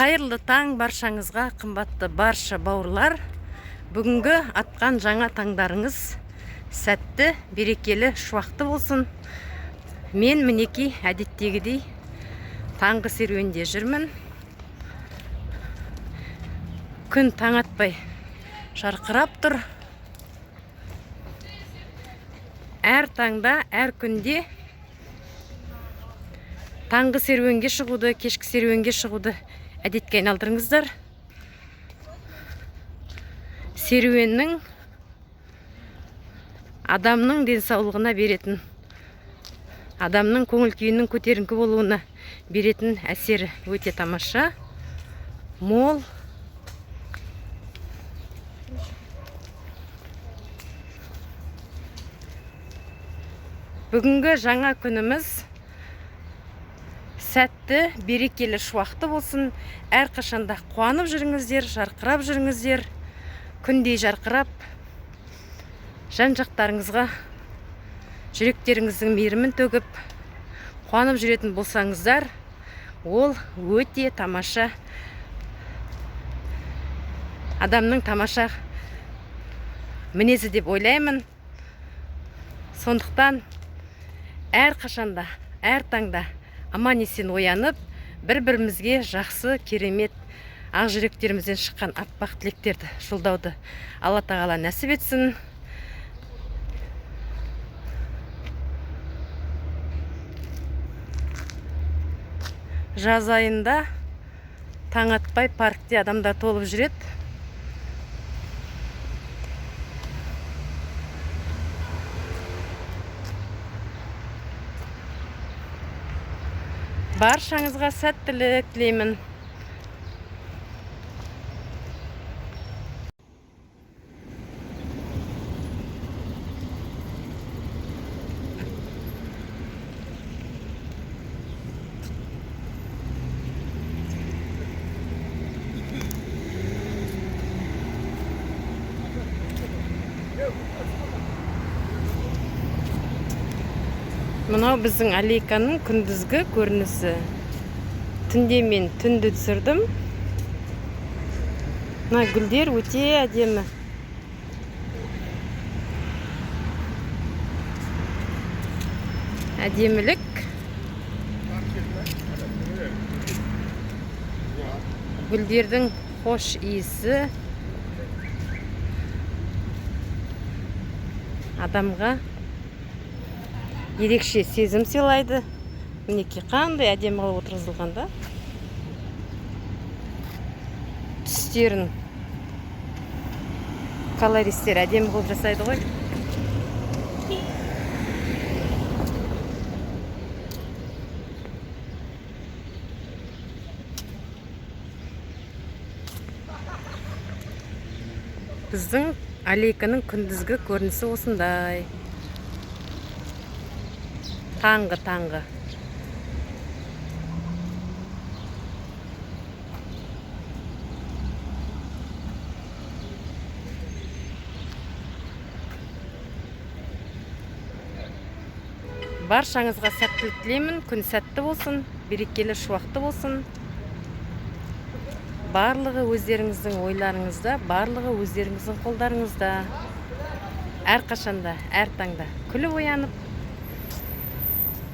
Қайырлы таң баршаңызға, қымбатты барша бауырлар. Бүгінгі атқан жаңа таңдарыңыз сәтті, берекелі, шуақты болсын. Мен мінекей әдеттегідей таңғы серуенде жүрмін. Күн таң атпай жарқырап тұр. Әр таңда, әр күнде таңғы серуенге шығуды, кешкі серуенге шығуды әдетке айналдырыңыздар. Серуеннің адамның денсаулығына беретін, адамның көңіл күйінің көтеріңкі болуына беретін әсері өте тамаша, мол. Бүгінгі жаңа күніміз сәтті, берекелі, шуақты болсын. Әрқашанда қуанып жүріңіздер, жарқырап жүріңіздер. Күндей жарқырап, жан-жақтарыңызға жүректеріңіздің мейірімін төгіп, қуанып жүретін болсаңыздар, ол өте тамаша, адамның тамаша мінезі деп ойлаймын. Сондықтан әрқашанда, әр таңда аман есен оянып, бір-бірімізге жақсы, керемет, ақ жүректерімізден шыққан аппақ тілектерді жолдауды Алла тағала нәсіп етсін. Жаз айында таң атпай паркте адамдар толып жүреді. Баршаңызға сәттілік тілеймін. Мынау біздің аллейканың күндізгі көрінісі. Түнде мен түнді түсірдім. Мына гүлдер өте әдемі. Әдемілік. Гүлдердің хош иісі адамға ерекше сезім сыйлайды. Мінекей қандай әдемі қылып отырғызылғанда. Түстерін колористер әдемі қылып жасайды ғой. Біздің аллейканың күндізгі көрінісі осындай. Таңғы. Баршаңызға сәттілік тілеймін. Күн сәтті болсын, берекелі, шуақты болсын. Барлығы өздеріңіздің ойларыңызда, барлығы өздеріңіздің қолдарыңызда. Әрқашанда, әр таңда күліп оянып,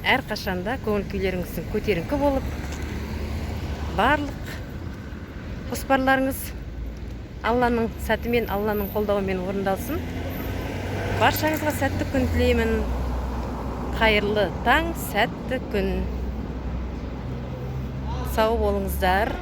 әрқашанда көңіл күйлеріңіздің көтеріңкі болып, барлық жоспарларыңыз Алланың сәтімен, Алланың қолдауымен орындалсын. Баршаңызға сәтті күн тілеймін. Қайырлы таң, сәтті күн. Сау болыңыздар.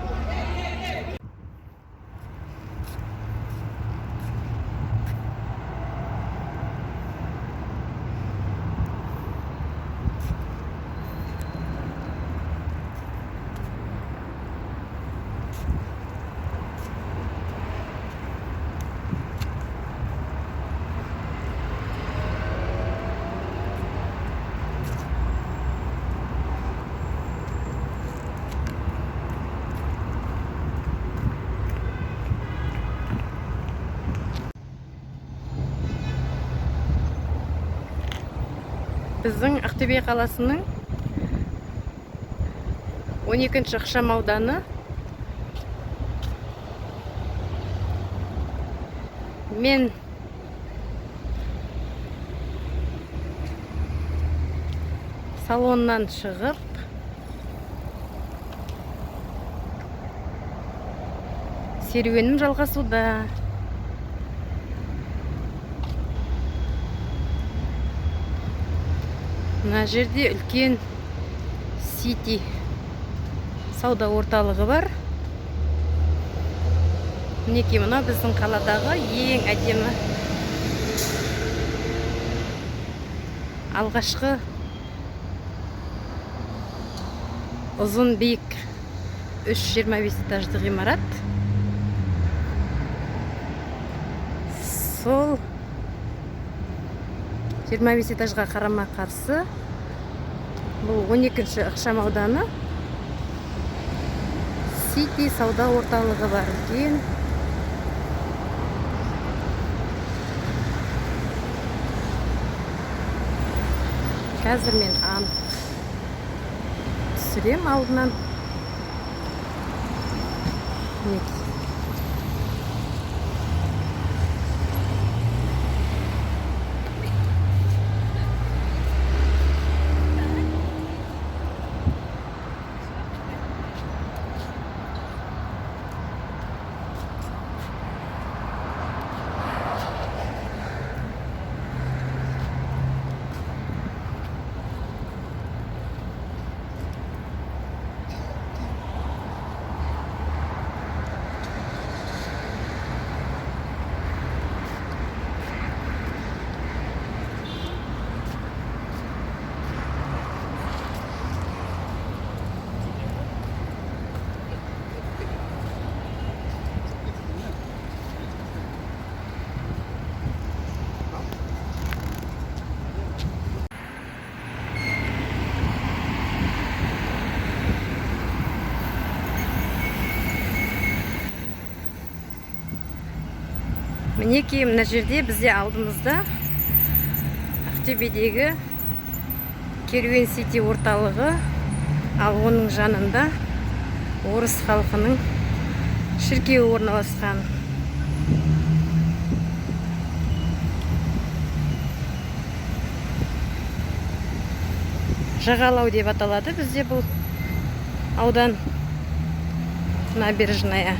Біздің Ақтөбе қаласының 12-ші ықшам ауданы Мен салоннан шығып серуенім жалғасуда. Мына жерде үлкен Сити сауда орталығы бар. Мінекей, мына біздің қаладағы ең әдемі алғашқы ұзын биік 325 этажды ғимарат. Сол 25 этажға қарама қарсы бұл 12-ші ықшам ауданы Сити сауда орталығы бар екен. Қазір мен анық түсірем алдынан. Мінекей, мына жерде бізде алдымызда Ақтөбедегі Керуен Сити орталығы, ал оның жанында орыс халқының шіркеуі орналасқан. Жағалау деп аталады бізде бұл аудан, набережная.